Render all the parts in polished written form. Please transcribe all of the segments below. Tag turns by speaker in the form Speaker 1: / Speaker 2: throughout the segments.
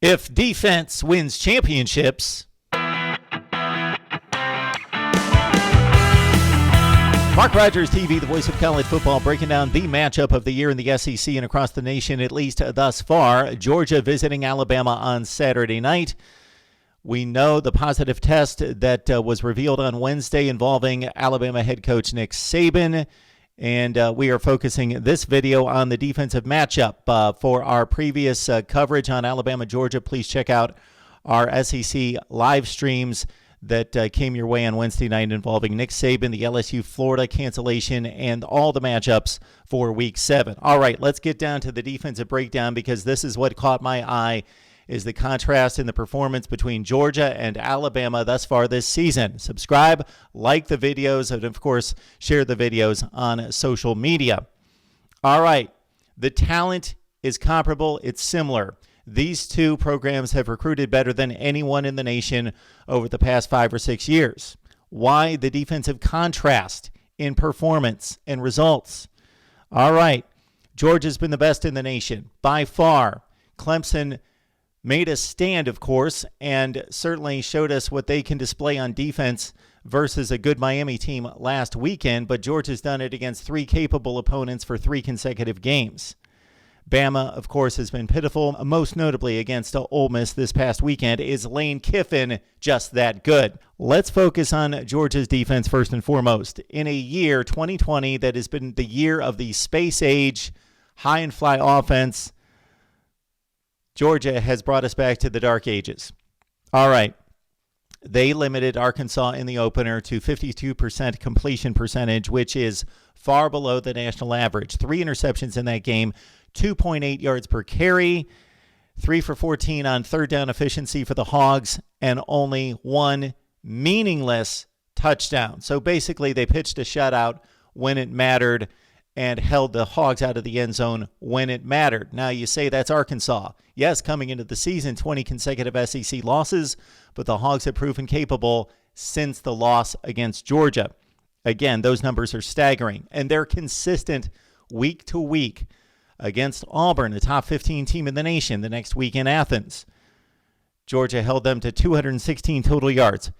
Speaker 1: If defense wins championships, MarkRogersTV, the voice of college football, breaking down the matchup of the year in the SEC and across the nation, at least thus far. Georgia visiting Alabama on Saturday night. We know the positive test that was revealed on Wednesday involving Alabama head coach Nick Saban. And we are focusing this video on the defensive matchup. For our previous coverage on Alabama-Georgia, please check out our SEC live streams that came your way on Wednesday night involving Nick Saban, the LSU-Florida cancellation, and all the matchups for Week 7. All right, let's get down to the defensive breakdown because this is what caught my eye, is the contrast in the performance between Georgia and Alabama thus far this season. Subscribe, like the videos, and of course, share the videos on social media. All right, the talent is comparable. It's similar. These two programs have recruited better than anyone in the nation over the past 5 or 6 years. Why the defensive contrast in performance and results? All right, Georgia's been the best in the nation by far. Clemson made a stand, of course, and certainly showed us what they can display on defense versus a good Miami team last weekend, but Georgia's done it against 3 capable opponents for 3 consecutive games. Bama, of course, has been pitiful, most notably against Ole Miss this past weekend. Is Lane Kiffin just that good? Let's focus on Georgia's defense first and foremost. In a year, 2020, that has been the year of the space age, high and fly offense, Georgia has brought us back to the dark ages. All right. They limited Arkansas in the opener to 52% completion percentage, which is far below the national average. 3 interceptions in that game, 2.8 yards per carry, 3 for 14 on third down efficiency for the Hogs, and only 1 meaningless touchdown. So basically, they pitched a shutout when it mattered and held the Hogs out of the end zone when it mattered. Now, you say that's Arkansas. Yes, coming into the season, 20 consecutive SEC losses, but the Hogs have proven capable since the loss against Georgia. Again, those numbers are staggering, and they're consistent week to week against Auburn, the top 15 team in the nation, the next week in Athens. Georgia held them to 216 total yards,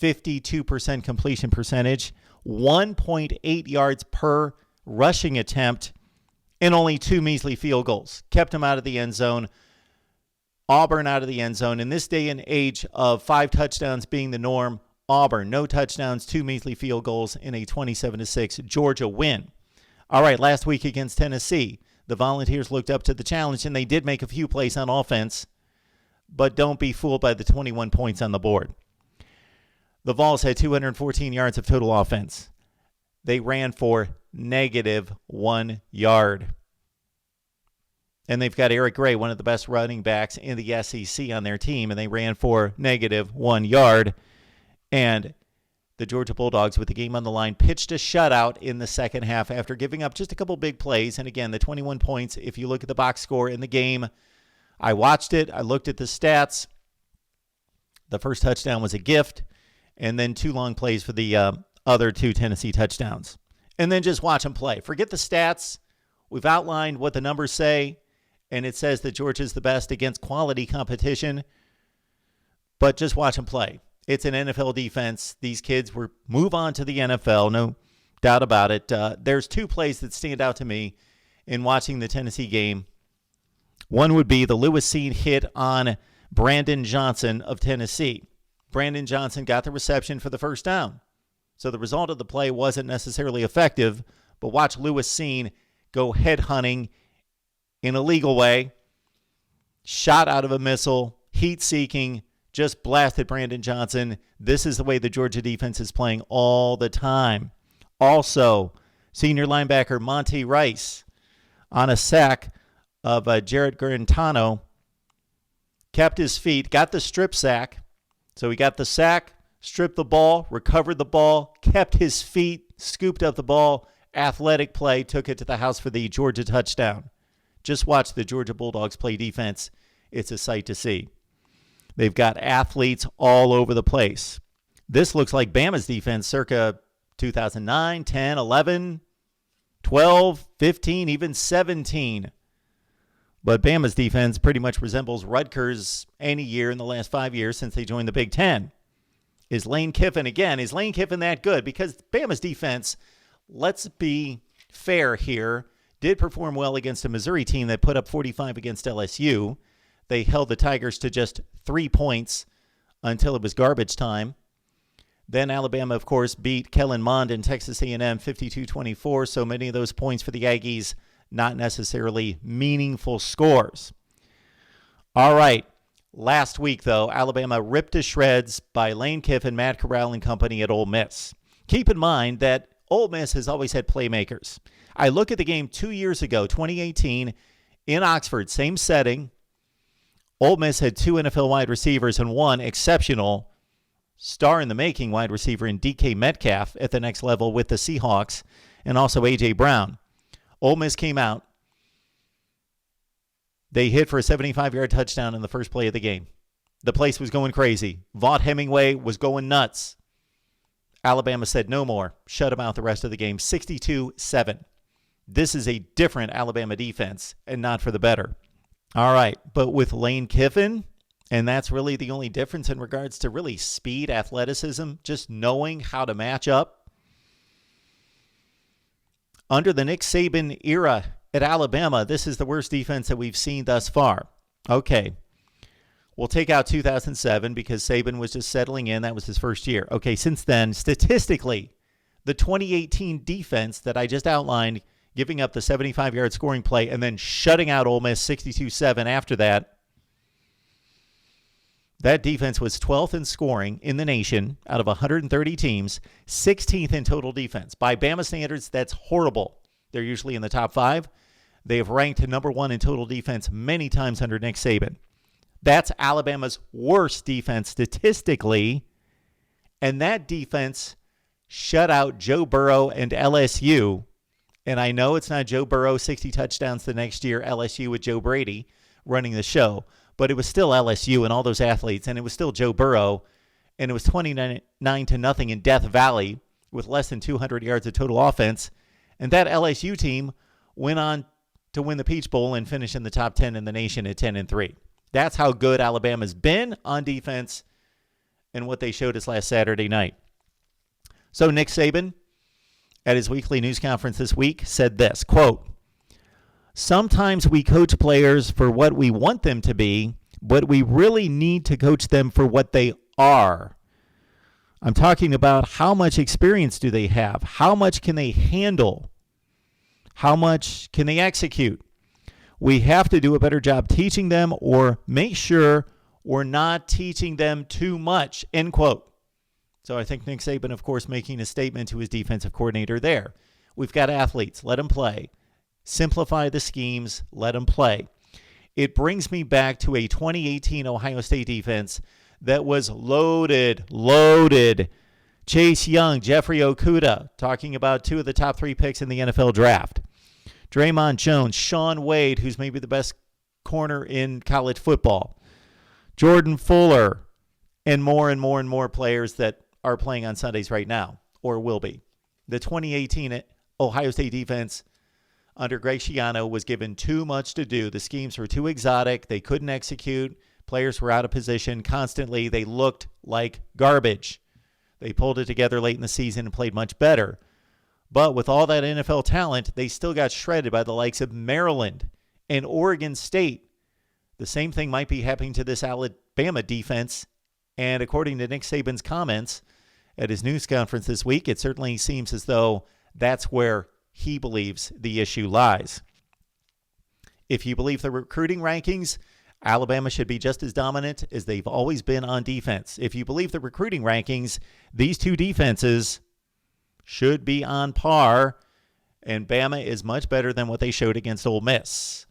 Speaker 1: 52% completion percentage, 1.8 yards per rushing attempt, and only 2 measly field goals. Kept them out of the end zone. Auburn out of the end zone. In this day and age of 5 touchdowns being the norm, Auburn, no touchdowns, 2 measly field goals in a 27-6 Georgia win. All right, last week against Tennessee, the Volunteers looked up to the challenge, and they did make a few plays on offense, but don't be fooled by the 21 points on the board. The Vols had 214 yards of total offense. They ran for -1 yard. And they've got Eric Gray, one of the best running backs in the SEC, on their team, and they ran for -1 yard. And the Georgia Bulldogs, with the game on the line, pitched a shutout in the second half after giving up just a couple big plays. And again, the 21 points, if you look at the box score in the game, I watched it, I looked at the stats. The first touchdown was a gift, and then 2 long plays for the other 2 Tennessee touchdowns. And then just watch them play. Forget the stats. We've outlined what the numbers say, and it says that Georgia's the best against quality competition. But just watch them play. It's an NFL defense. These kids will move on to the NFL, no doubt about it. There's 2 plays that stand out to me in watching the Tennessee game. One would be the Lewis Cine hit on Brandon Johnson of Tennessee. Brandon Johnson got the reception for the first down. So the result of the play wasn't necessarily effective, but watch Lewis Cine go headhunting in a legal way, shot out of a missile, heat-seeking, just blasted Brandon Johnson. This is the way the Georgia defense is playing all the time. Also, senior linebacker Monty Rice on a sack of Jarrett Garantano kept his feet, got the strip sack. So he got the sack, stripped the ball, recovered the ball, kept his feet, scooped up the ball, athletic play, took it to the house for the Georgia touchdown. Just watch the Georgia Bulldogs play defense. It's a sight to see. They've got athletes all over the place. This looks like Bama's defense circa 2009, 10, 11, 12, 15, even 17. But Bama's defense pretty much resembles Rutgers any year in the last 5 years since they joined the Big Ten. Is Lane Kiffin that good? Because Bama's defense, let's be fair here, did perform well against a Missouri team that put up 45 against LSU. They held the Tigers to just 3 points until it was garbage time. Then Alabama, of course, beat Kellen Mond and Texas A&M 52-24, so many of those points for the Aggies, not necessarily meaningful scores. All right, last week, though, Alabama ripped to shreds by Lane Kiffin, Matt Corral, and company at Ole Miss. Keep in mind that Ole Miss has always had playmakers. I look at the game 2 years ago, 2018, in Oxford, same setting. Ole Miss had 2 NFL wide receivers and 1 exceptional star-in-the-making wide receiver in DK Metcalf at the next level with the Seahawks, and also A.J. Brown. Ole Miss came out. They hit for a 75-yard touchdown in the first play of the game. The place was going crazy. Vaught Hemingway was going nuts. Alabama said no more. Shut him out the rest of the game. 62-7. This is a different Alabama defense, and not for the better. All right, but with Lane Kiffin, and that's really the only difference in regards to really speed, athleticism, just knowing how to match up. Under the Nick Saban era at Alabama, this is the worst defense that we've seen thus far. Okay, we'll take out 2007 because Saban was just settling in. That was his first year. Okay, since then, statistically, the 2018 defense that I just outlined, giving up the 75-yard scoring play and then shutting out Ole Miss 62-7 after that, that defense was 12th in scoring in the nation out of 130 teams, 16th in total defense. By Bama standards, that's horrible. They're usually in the top 5. They have ranked number 1 in total defense many times under Nick Saban. That's Alabama's worst defense statistically, and that defense shut out Joe Burrow and LSU. And I know it's not Joe Burrow 60 touchdowns the next year, LSU with Joe Brady running the show, but it was still LSU and all those athletes, and it was still Joe Burrow, and it was 29-0 in Death Valley with less than 200 yards of total offense. And that LSU team went on to win the Peach Bowl and finish in the top 10 in the nation at 10-3. That's how good Alabama's been on defense and what they showed us last Saturday night. So Nick Saban, at his weekly news conference this week, said this, quote, "Sometimes we coach players for what we want them to be, but we really need to coach them for what they are. I'm talking about how much experience do they have? How much can they handle? How much can they execute? We have to do a better job teaching them or make sure we're not teaching them too much," end quote. So I think Nick Saban, of course, making a statement to his defensive coordinator there. We've got athletes. Let them play. Simplify the schemes. Let them play. It brings me back to a 2018 Ohio State defense that was loaded. Chase Young, Jeffrey Okudah, talking about 2 of the top 3 picks in the NFL draft. Draymond Jones, Shaun Wade, who's maybe the best corner in college football. Jordan Fuller, and more players that are playing on Sundays right now, or will be. The 2018 Ohio State defense under Greg Schiano was given too much to do. The schemes were too exotic. They couldn't execute. Players were out of position constantly. They looked like garbage. They pulled it together late in the season and played much better. But with all that NFL talent, they still got shredded by the likes of Maryland and Oregon State. The same thing might be happening to this Alabama defense. And according to Nick Saban's comments at his news conference this week, it certainly seems as though that's where he believes the issue lies. If you believe the recruiting rankings, Alabama should be just as dominant as they've always been on defense. If you believe the recruiting rankings, these 2 defenses should be on par, and Bama is much better than what they showed against Ole Miss.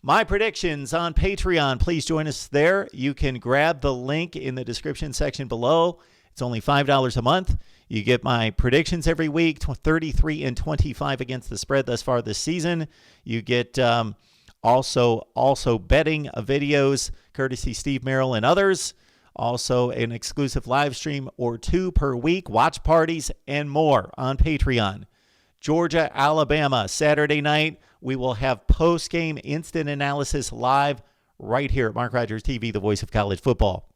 Speaker 1: My predictions on Patreon. Please join us there. You can grab the link in the description section below. It's only $5 a month. You get my predictions every week, 33 and 25 against the spread thus far this season. You get also betting videos, courtesy Steve Merrill and others. Also an exclusive live stream or 2 per week, watch parties, and more on Patreon. Georgia, Alabama, Saturday night. We will have post-game instant analysis live right here at Mark Rogers TV, the voice of college football.